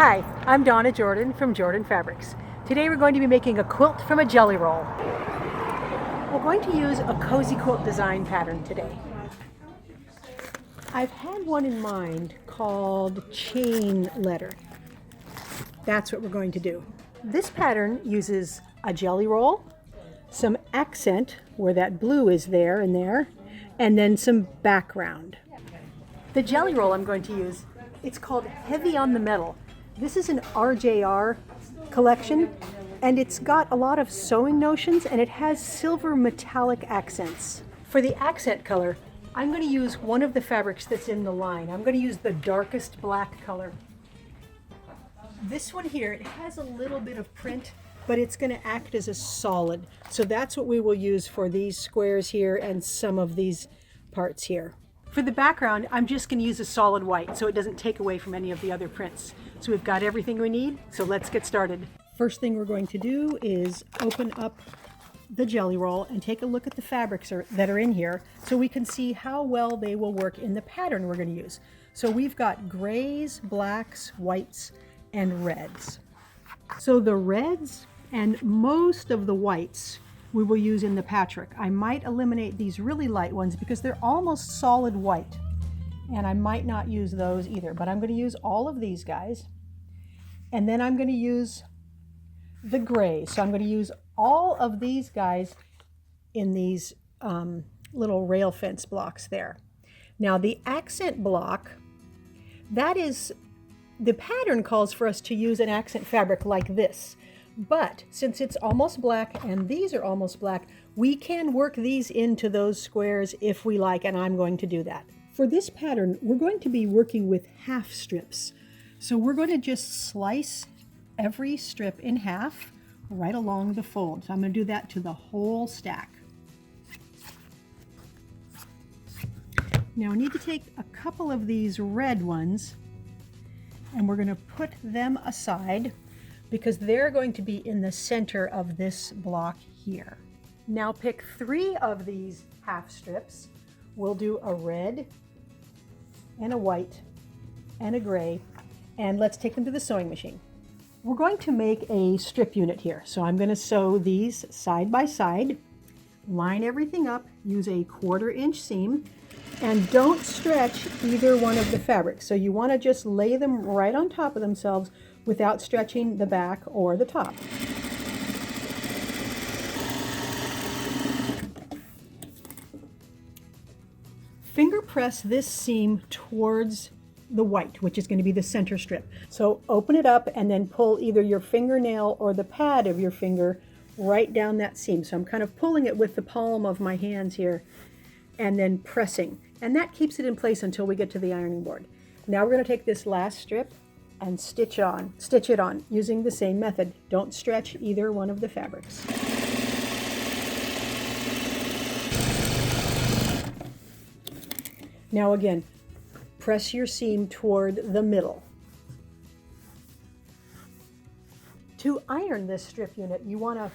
Hi, I'm Donna Jordan from Jordan Fabrics. Today we're going to be making a quilt from a jelly roll. We're going to use a cozy quilt design pattern today. I've had one in mind called chain letter. That's what we're going to do. This pattern uses a jelly roll, some accent where that blue is there and there, and then some background. The jelly roll I'm going to use, it's called Heavy on the Metal. This is an RJR collection, and it's got a lot of sewing notions, and it has silver metallic accents. For the accent color, I'm going to use one of the fabrics that's in the line. I'm going to use the darkest black color. This one here, it has a little bit of print, but it's going to act as a solid. So that's what we will use for these squares here and some of these parts here. For the background, I'm just going to use a solid white so it doesn't take away from any of the other prints. So we've got everything we need, so let's get started. First thing we're going to do is open up the jelly roll and take a look at the fabrics that are in here so we can see how well they will work in the pattern we're going to use. So we've got grays, blacks, whites, and reds. So the reds and most of the whites we will use in the patchwork. I might eliminate these really light ones because they're almost solid white, and I might not use those either, but I'm going to use all of these guys, and then I'm going to use the grays. So I'm going to use all of these guys in these little rail fence blocks there. Now the accent block, that is, the pattern calls for us to use an accent fabric like this. But since it's almost black and these are almost black, we can work these into those squares if we like, and I'm going to do that. For this pattern, we're going to be working with half strips. So we're going to just slice every strip in half right along the fold. So I'm going to do that to the whole stack. Now I need to take a couple of these red ones and we're going to put them aside because they're going to be in the center of this block here. Now pick 3 of these half strips. We'll do a red and a white and a gray, and let's take them to the sewing machine. We're going to make a strip unit here. So I'm going to sew these side by side, line everything up, use a 1/4 inch seam, and don't stretch either one of the fabrics. So you want to just lay them right on top of themselves without stretching the back or the top. Finger press this seam towards the white, which is going to be the center strip. So open it up and then pull either your fingernail or the pad of your finger right down that seam. So I'm kind of pulling it with the palm of my hands here and then pressing. And that keeps it in place until we get to the ironing board. Now we're going to take this last strip and stitch it on using the same method. Don't stretch either one of the fabrics. Now again, press your seam toward the middle. To iron this strip unit, you want to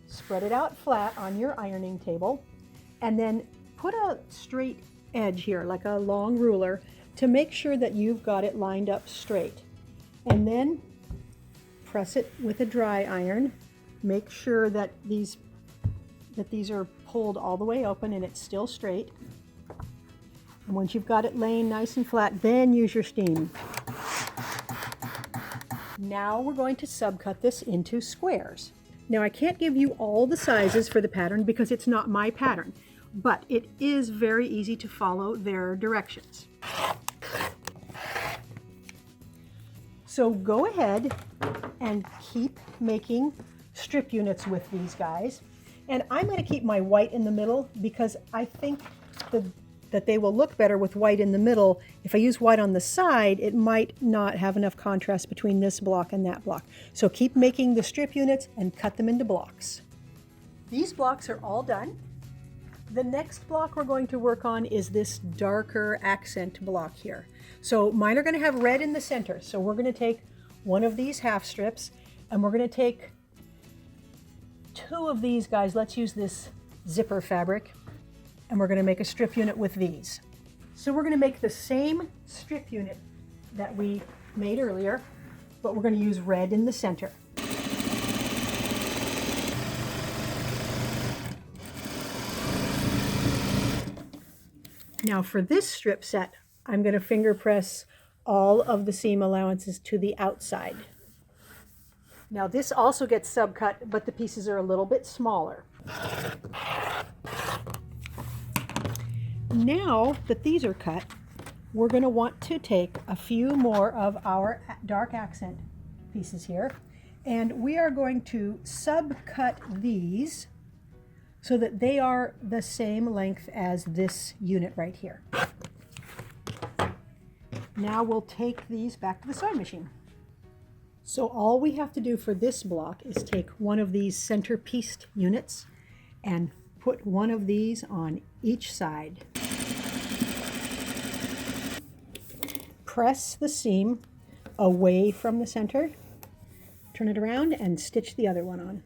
spread it out flat on your ironing table and then put a straight edge here, like a long ruler, to make sure that you've got it lined up straight. And then press it with a dry iron. Make sure that these are pulled all the way open and it's still straight. And once you've got it laying nice and flat, then use your steam. Now we're going to subcut this into squares. Now I can't give you all the sizes for the pattern because it's not my pattern, but it is very easy to follow their directions. So go ahead and keep making strip units with these guys. And I'm going to keep my white in the middle because I think that they will look better with white in the middle. If I use white on the side, it might not have enough contrast between this block and that block. So keep making the strip units and cut them into blocks. These blocks are all done. The next block we're going to work on is this darker accent block here. So mine are going to have red in the center. So we're going to take one of these half strips and we're going to take 2 of these guys. Let's use this zipper fabric and we're going to make a strip unit with these. So we're going to make the same strip unit that we made earlier. but we're going to use red in the center. Now for this strip set, I'm going to finger press all of the seam allowances to the outside. Now this also gets subcut, but the pieces are a little bit smaller. Now that these are cut, we're going to want to take a few more of our dark accent pieces here, and we are going to subcut these so that they are the same length as this unit right here. Now we'll take these back to the sewing machine. So all we have to do for this block is take one of these center pieced units and put one of these on each side. Press the seam away from the center, turn it around, and stitch the other one on.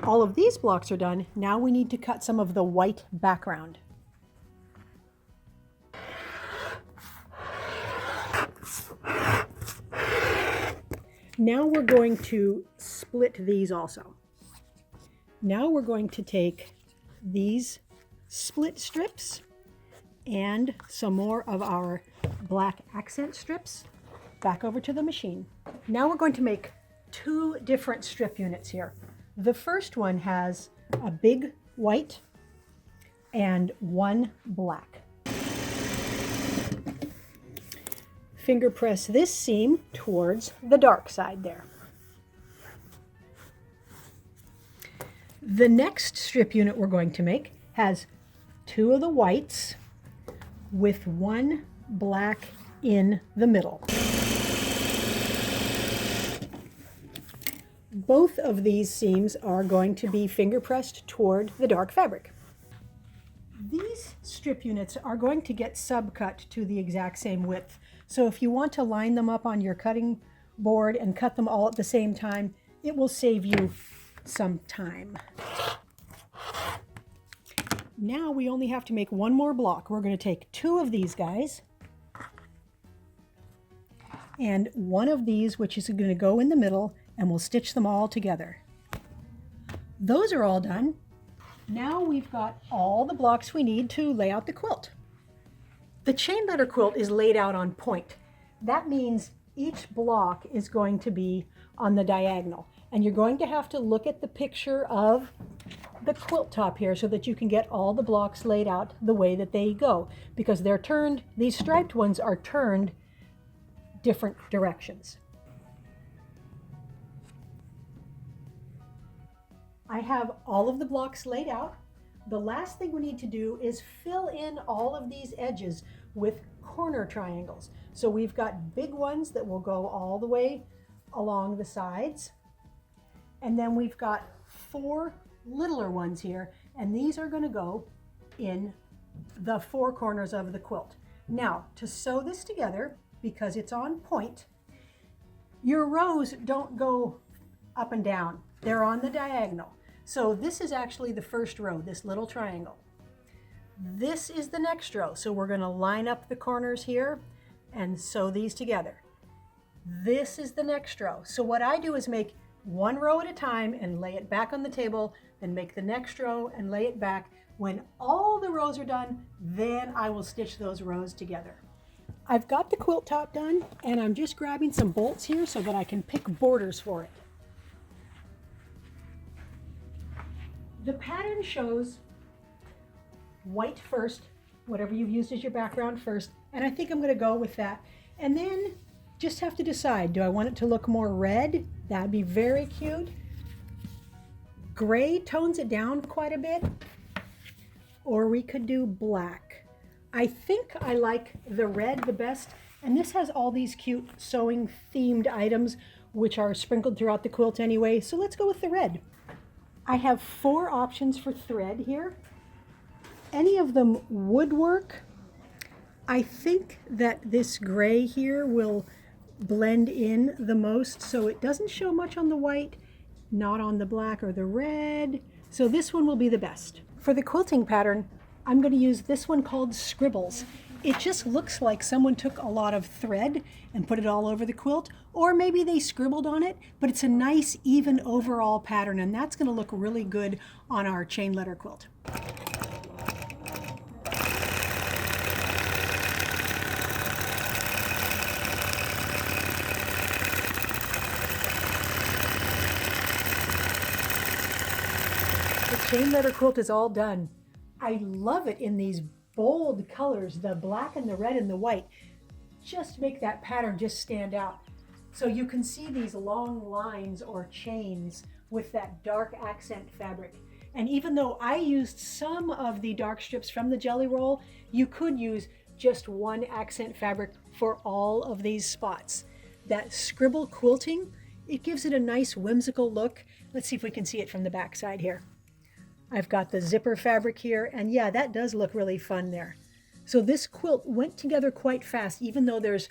All of these blocks are done. Now we need to cut some of the white background. Now we're going to split these also. Now we're going to take these split strips and some more of our black accent strips back over to the machine. Now we're going to make two different strip units here. The first one has a big white and one black. Finger press this seam towards the dark side there. The next strip unit we're going to make has two of the whites with one black in the middle. Both of these seams are going to be finger pressed toward the dark fabric. These strip units are going to get subcut to the exact same width. So if you want to line them up on your cutting board and cut them all at the same time, it will save you some time. Now we only have to make one more block. We're going to take two of these guys and one of these, which is going to go in the middle, and we'll stitch them all together. Those are all done. Now we've got all the blocks we need to lay out the quilt. The chain letter quilt is laid out on point. That means each block is going to be on the diagonal, and you're going to have to look at the picture of the quilt top here so that you can get all the blocks laid out the way that they go, because they're turned, these striped ones are turned different directions. I have all of the blocks laid out. The last thing we need to do is fill in all of these edges with corner triangles. So we've got big ones that will go all the way along the sides. And then we've got four littler ones here, and these are going to go in the four corners of the quilt. Now, to sew this together, because it's on point, your rows don't go up and down. They're on the diagonal. So this is actually the first row, this little triangle. This is the next row. So we're going to line up the corners here and sew these together. This is the next row. So what I do is make one row at a time and lay it back on the table, then make the next row and lay it back. When all the rows are done, then I will stitch those rows together. I've got the quilt top done, and I'm just grabbing some bolts here so that I can pick borders for it. The pattern shows white first, whatever you've used as your background first, and I think I'm going to go with that. And then just have to decide, do I want it to look more red? That'd be very cute. Gray tones it down quite a bit, or we could do black. I think I like the red the best, and this has all these cute sewing themed items which are sprinkled throughout the quilt anyway, so let's go with the red. I have four options for thread here. Any of them would work. I think that this gray here will blend in the most, so it doesn't show much on the white, not on the black or the red. So this one will be the best. For the quilting pattern, I'm going to use this one called Scribbles. It just looks like someone took a lot of thread and put it all over the quilt, or maybe they scribbled on it, but it's a nice even overall pattern, and that's going to look really good on our chain letter quilt. The chain letter quilt is all done. I love it in these bold colors, the black and the red and the white. Just make that pattern just stand out. So you can see these long lines or chains with that dark accent fabric. And even though I used some of the dark strips from the jelly roll, you could use just one accent fabric for all of these spots. That scribble quilting, it gives it a nice whimsical look. Let's see if we can see it from the back side here. I've got the zipper fabric here, and yeah, that does look really fun there. So this quilt went together quite fast, even though there's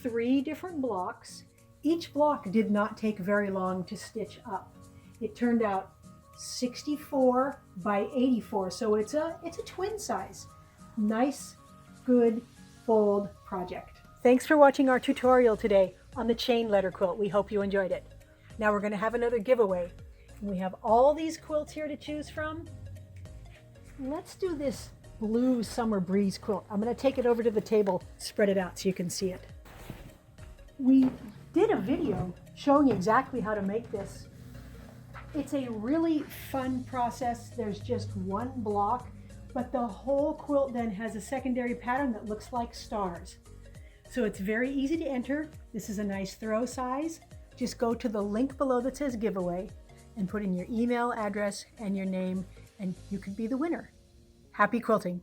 3 different blocks. Each block did not take very long to stitch up. It turned out 64 by 84, so it's a twin size. Nice, good, bold project. Thanks for watching our tutorial today on the chain letter quilt. We hope you enjoyed it. Now we're going to have another giveaway. We have all these quilts here to choose from. Let's do this blue summer breeze quilt. I'm going to take it over to the table, spread it out so you can see it. We did a video showing exactly how to make this. It's a really fun process. There's just one block, but the whole quilt then has a secondary pattern that looks like stars. So it's very easy to enter. This is a nice throw size. Just go to the link below that says giveaway and put in your email address and your name, and you could be the winner. Happy quilting!